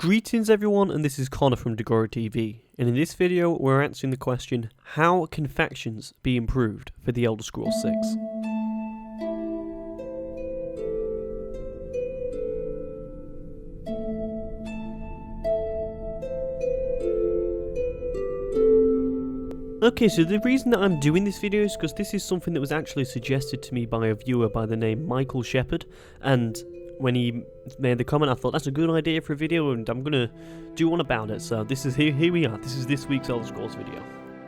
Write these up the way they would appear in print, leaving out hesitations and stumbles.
Greetings everyone, and this is Connor from DagoraTV, and in this video we're answering the question, how can factions be improved for the Elder Scrolls 6? Okay, so the reason that I'm doing this video is because this is something that was actually suggested to me by a viewer by the name Michael Shepherd, and when he made the comment I thought that's a good idea for a video and I'm gonna do one about it. So this is here we are, this is this week's Elder Scrolls video.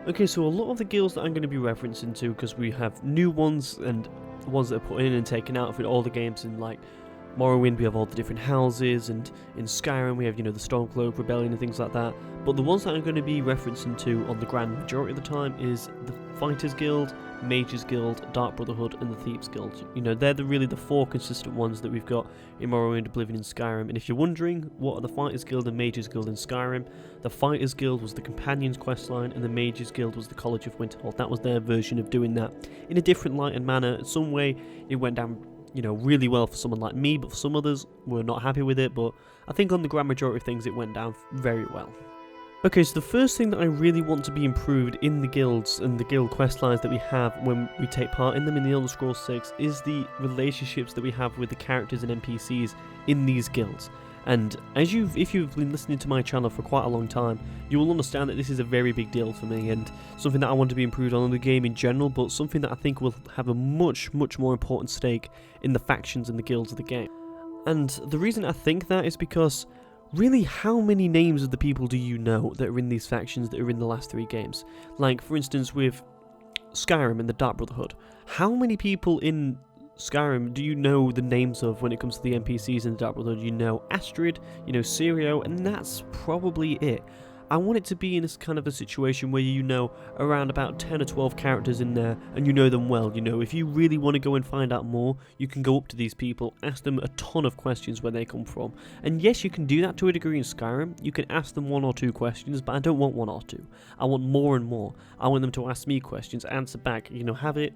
Okay, so a lot of the guilds that I'm going to be referencing to, because we have new ones and ones that are put in and taken out of all the games, in like Morrowind we have all the different houses, and in Skyrim we have, you know, the Stormcloak Rebellion and things like that. But the ones that I'm going to be referencing to on the grand majority of the time is the Fighters Guild, Mages Guild, Dark Brotherhood and the Thieves Guild. You know, they're really the four consistent ones that we've got in Morrowind, Oblivion and Skyrim. And if you're wondering what are the Fighters Guild and Mages Guild in Skyrim, the Fighters Guild was the Companions questline and the Mages Guild was the College of Winterhold. That was their version of doing that in a different light and manner. In some way it went down, you know, really well for someone like me, but for some others were not happy with it. But I think on the grand majority of things it went down very well. Okay, so the first thing that I really want to be improved in the guilds and the guild questlines that we have when we take part in them in the Elder Scrolls 6 is the relationships that we have with the characters and NPCs in these guilds. And if you've been listening to my channel for quite a long time, you will understand that this is a very big deal for me and something that I want to be improved on in the game in general, but something that I think will have a much more important stake in the factions and the guilds of the game. And the reason I think that is because really, how many names of the people do you know that are in these factions that are in the last three games? Like, for instance, with Skyrim and the Dark Brotherhood, how many people in Skyrim do you know the names of when it comes to the NPCs in the Dark Brotherhood? You know Astrid, you know Sirio, and that's probably it. I want it to be in this kind of a situation where you know around about 10 or 12 characters in there and you know them well. You know, if you really want to go and find out more, you can go up to these people, ask them a ton of questions where they come from. And yes, you can do that to a degree in Skyrim. You can ask them one or two questions, but I don't want one or two. I want more and more. I want them to ask me questions, answer back, you know, have it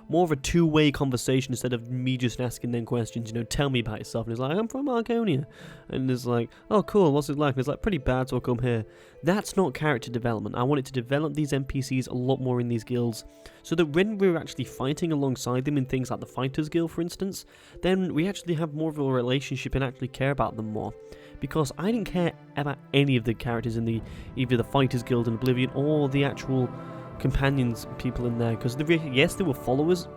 more of a two-way conversation instead of me just asking them questions. You know, tell me about yourself. And it's like, I'm from Arconia. And it's like, oh cool, what's it like? And it's like, pretty bad, so I'll come here. That's not character development. I want it to develop these NPCs a lot more in these guilds, so that when we're actually fighting alongside them in things like the Fighters Guild, for instance, then we actually have more of a relationship and actually care about them more. Because I didn't care about any of the characters in either the Fighters Guild in Oblivion or the actual Companions people in there, because yes, they were followers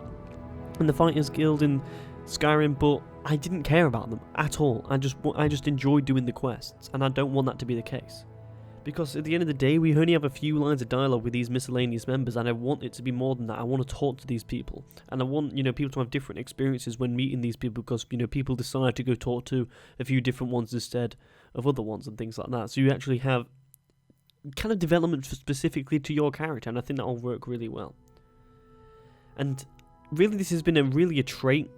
in the Fighters Guild in Skyrim, but I didn't care about them at all. I just enjoyed doing the quests, and I don't want that to be the case, because at the end of the day we only have a few lines of dialogue with these miscellaneous members, and I want it to be more than that. I want to talk to these people, and I want, you know, people to have different experiences when meeting these people, because, you know, people decide to go talk to a few different ones instead of other ones and things like that. So you actually have kind of development specifically to your character, and I think that'll work really well. And really, this has been a trait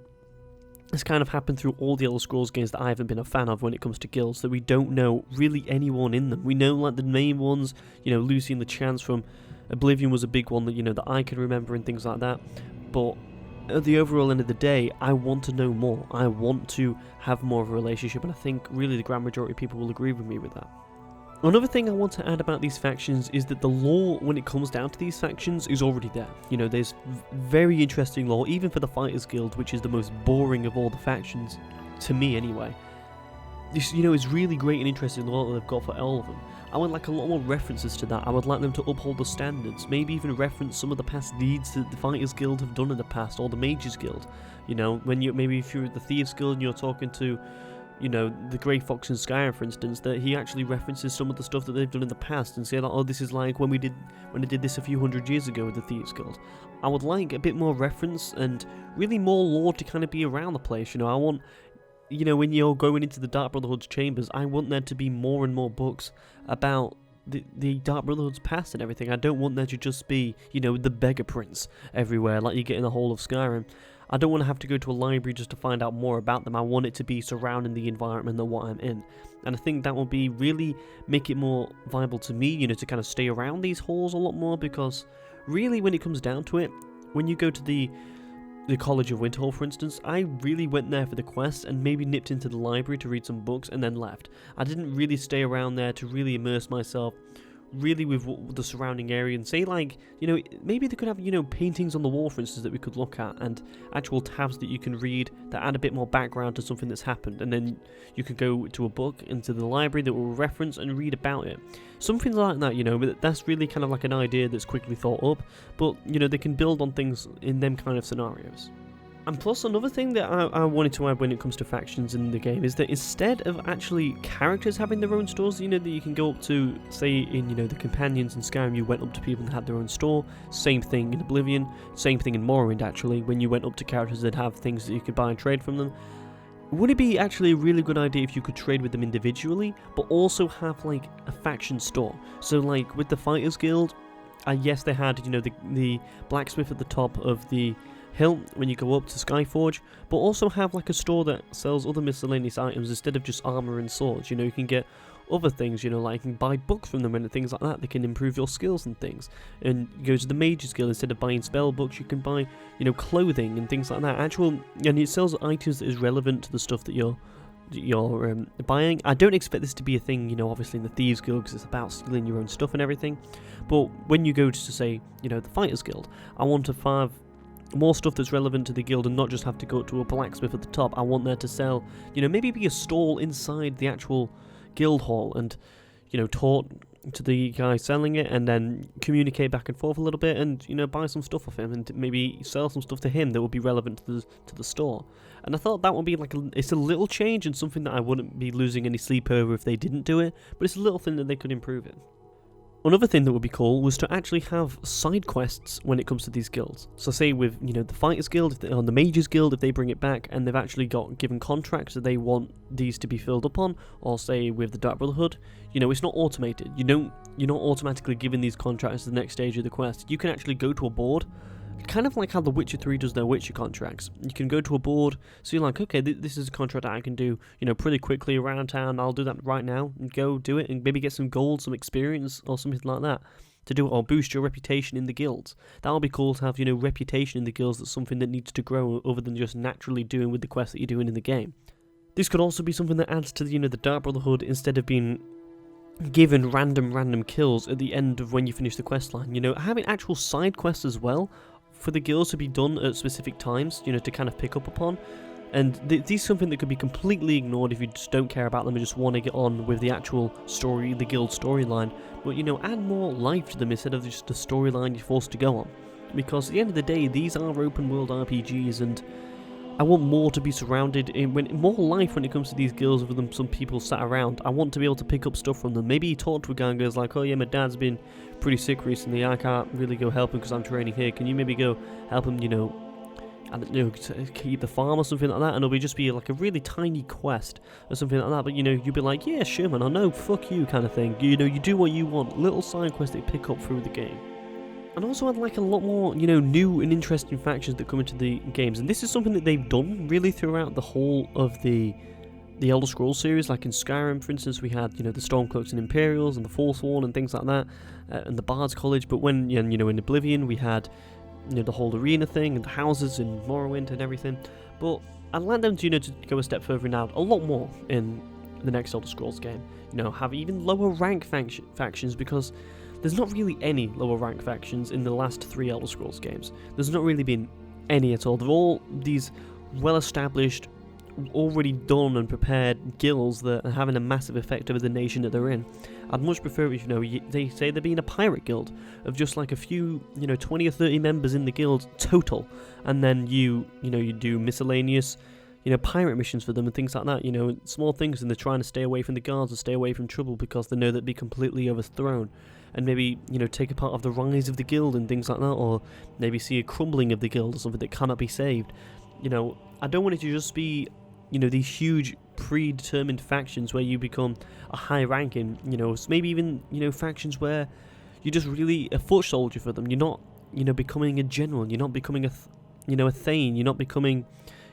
that's kind of happened through all the Elder Scrolls games that I haven't been a fan of when it comes to guilds, that we don't know really anyone in them. We know like the main ones, you know, Lucy and the Chance from Oblivion was a big one that, you know, that I can remember and things like that, but at the overall end of the day, I want to know more. I want to have more of a relationship, and I think really the grand majority of people will agree with me with that. Another thing I want to add about these factions is that the lore, when it comes down to these factions, is already there. You know, there's very interesting lore, even for the Fighters Guild, which is the most boring of all the factions, to me anyway. This, you know, is really great and interesting lore that they've got for all of them. I would like a lot more references to that. I would like them to uphold the standards, maybe even reference some of the past deeds that the Fighters Guild have done in the past, or the Mages Guild. You know, when if you're at the Thieves Guild and you're talking to, you know, the Grey Fox in Skyrim, for instance, that he actually references some of the stuff that they've done in the past and say, like, oh, this is like when they did this a few hundred years ago with the Thieves Guild. I would like a bit more reference and really more lore to kind of be around the place. You know, I want, you know, when you're going into the Dark Brotherhood's chambers, I want there to be more and more books about the Dark Brotherhood's past and everything. I don't want there to just be, you know, the Beggar Prince everywhere like you get in the whole of Skyrim. I don't want to have to go to a library just to find out more about them. I want it to be surrounding the environment that what I'm in. And I think that will be really make it more viable to me, you know, to kind of stay around these halls a lot more, because really when it comes down to it, when you go to the the College of Winterhold, for instance, I really went there for the quest and maybe nipped into the library to read some books and then left. I didn't really stay around there to really immerse myself really with the surrounding area and say, like, maybe they could have, paintings on the wall, for instance, that we could look at, and actual tabs that you can read that add a bit more background to something that's happened, and then you could go to a book into the library that will reference and read about it. Something like that, but that's really kind of like an idea that's quickly thought up, but, they can build on things in them kind of scenarios. And plus, another thing that I wanted to add when it comes to factions in the game is that instead of actually characters having their own stores, that you can go up to, say, in, the Companions in Skyrim, you went up to people that had their own store. Same thing in Oblivion, same thing in Morrowind, actually, when you went up to characters that have things that you could buy and trade from them. Would it be actually a really good idea if you could trade with them individually, but also have, like, a faction store? So, like, with the Fighters Guild, yes, they had, the blacksmith at the top of the hill when you go up to Skyforge, but also have like a store that sells other miscellaneous items instead of just armor and swords. You can get other things, like you can buy books from them and things like that. They can improve your skills and things. And you go to the Mage's Guild, instead of buying spell books, you can buy, clothing and things like that. And it sells items that is relevant to the stuff that you're buying. I don't expect this to be a thing, obviously in the Thieves Guild, because it's about stealing your own stuff and everything. But when you go to say, the Fighters Guild, I want to have more stuff that's relevant to the guild and not just have to go to a blacksmith at the top. I want there to sell, maybe be a stall inside the actual guild hall and, talk to the guy selling it and then communicate back and forth a little bit and, buy some stuff off him and maybe sell some stuff to him that would be relevant to the store. And I thought that would be like it's a little change and something that I wouldn't be losing any sleep over if they didn't do it, but it's a little thing that they could improve it. Another thing that would be cool was to actually have side quests when it comes to these guilds. So say with, the Fighters Guild, on the Mages Guild, if they bring it back and they've actually got given contracts that they want these to be filled up on, or say with the Dark Brotherhood, it's not automated. You're not automatically given these contracts to the next stage of the quest. You can actually go to a board, kind of like how The Witcher 3 does their Witcher contracts. You can go to a board, so you're like, okay, this is a contract that I can do, pretty quickly around town. I'll do that right now and go do it and maybe get some gold, some experience or something like that to do it, or boost your reputation in the guilds. That would be cool to have, reputation in the guilds. That's something that needs to grow other than just naturally doing with the quests that you're doing in the game. This could also be something that adds to, the Dark Brotherhood instead of being given random kills at the end of when you finish the quest line. Having actual side quests as well for the guilds to be done at specific times, to kind of pick up upon. And these are something that could be completely ignored if you just don't care about them and just want to get on with the actual story, the guild storyline. But, add more life to them instead of just the storyline you're forced to go on. Because at the end of the day, these are open world RPGs, and I want more to be surrounded in more life when it comes to these guilds other than some people sat around. I want to be able to pick up stuff from them. Maybe talk to a guy and goes like, oh yeah, my dad's been pretty sick recently, I can't really go help him because I'm training here. Can you maybe go help him, I don't know, to keep the farm or something like that? And it'll just be like a really tiny quest or something like that. But you'll be like, yeah, sure man, I know, fuck you kind of thing. You do what you want. Little side quests that you pick up through the game. And also I'd like a lot more, new and interesting factions that come into the games. And this is something that they've done really throughout the whole of the Elder Scrolls series. Like in Skyrim, for instance, we had, the Stormcloaks and Imperials and the Forsworn and things like that, and the Bard's College. But when, in Oblivion, we had, the whole arena thing and the houses in Morrowind and everything. But I'd like them to, to go a step further and add a lot more in the next Elder Scrolls game. Have even lower rank factions, because there's not really any lower rank factions in the last 3 Elder Scrolls games. There's not really been any at all. They're all these well-established, already done and prepared guilds that are having a massive effect over the nation that they're in. I'd much prefer if, they say there being a pirate guild of just like a few, 20 or 30 members in the guild total, and then you do miscellaneous, pirate missions for them and things like that, small things, and they're trying to stay away from the guards or stay away from trouble because they know they'd be completely overthrown. And maybe, take a part of the rise of the guild and things like that, or maybe see a crumbling of the guild or something that cannot be saved. I don't want it to just be, these huge predetermined factions where you become a high ranking, maybe even, factions where you're just really a foot soldier for them. You're not, becoming a general, you're not becoming a Thane, you're not becoming,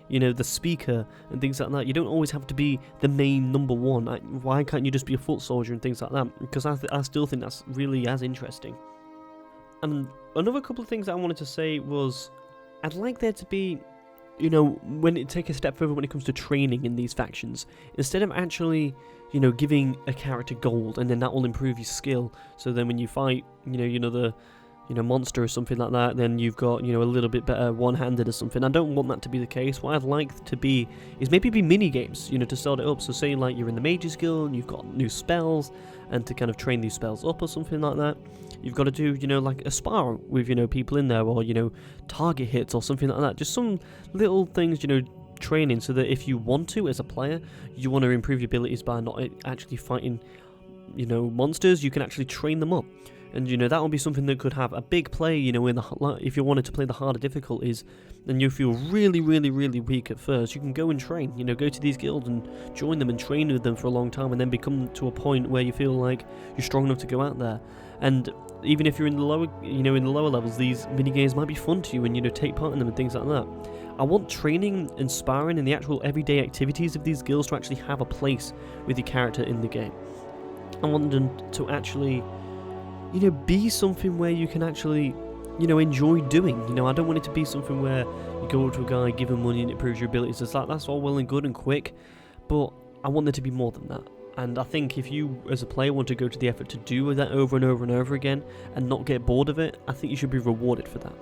the speaker and things like that. You don't always have to be the main number one. Why can't you just be a foot soldier and things like that? Because I still think that's really as interesting. And another couple of things that I wanted to say was, I'd like there to be, you know, when it take a step further when it comes to training in these factions, instead of actually, you know, giving a character gold and then that will improve your skill. So then when you fight, the monster or something like that, then you've got, a little bit better one-handed or something. I don't want that to be the case. What I'd like to be is maybe mini games, to start it up. So say like you're in the Mage's Guild and you've got new spells, and to kind of train these spells up or something like that, you've got to do, like a spar with, people in there, or, target hits or something like that. Just some little things, training, so that if you want to, as a player, you want to improve your abilities by not actually fighting, monsters, you can actually train them up. And, that would be something that could have a big play, if you wanted to play the harder difficulties, and you feel really, really, really weak at first, you can go and train, go to these guilds and join them and train with them for a long time, and then become to a point where you feel like you're strong enough to go out there. And even if you're in the lower, in the lower levels, these mini games might be fun to you, and, take part in them and things like that. I want training and sparring and the actual everyday activities of these guilds to actually have a place with your character in the game. I want them to actually, be something where you can actually, enjoy doing. I don't want it to be something where you go up to a guy, give him money and it improves your abilities. It's like, that's all well and good and quick, but I want there to be more than that. And I think if you, as a player, want to go to the effort to do that over and over and over again and not get bored of it, I think you should be rewarded for that.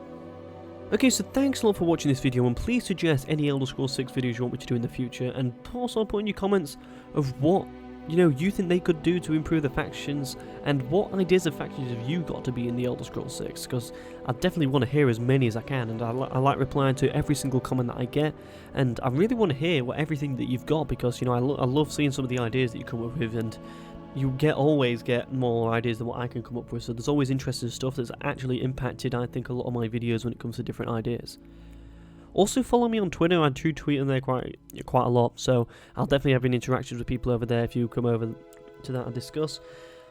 Okay, so thanks a lot for watching this video, and please suggest any Elder Scrolls 6 videos you want me to do in the future, and also put in your comments of what you think they could do to improve the factions, and what ideas of factions have you got to be in the Elder Scrolls 6, because I definitely want to hear as many as I can, and I like replying to every single comment that I get, and I really want to hear everything that you've got, because I love seeing some of the ideas that you come up with, and you always get more ideas than what I can come up with, so there's always interesting stuff that's actually impacted, I think, a lot of my videos when it comes to different ideas. Also, follow me on Twitter. I do tweet on there quite a lot, so I'll definitely have interactions with people over there if you come over to that and discuss.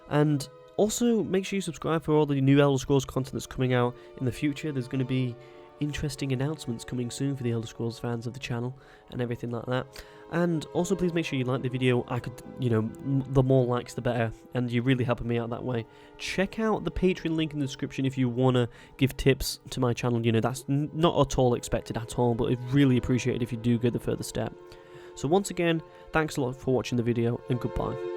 And also, make sure you subscribe for all the new Elder Scrolls content that's coming out in the future. There's going to be interesting announcements coming soon for the Elder Scrolls fans of the channel and everything like that. And also, please make sure you like the video. The more likes the better, and you're really helping me out that way. Check out the Patreon link in the description if you want to give tips to my channel. That's not at all expected at all, but it's really appreciated if you do go the further step. So once again, thanks a lot for watching the video, and goodbye.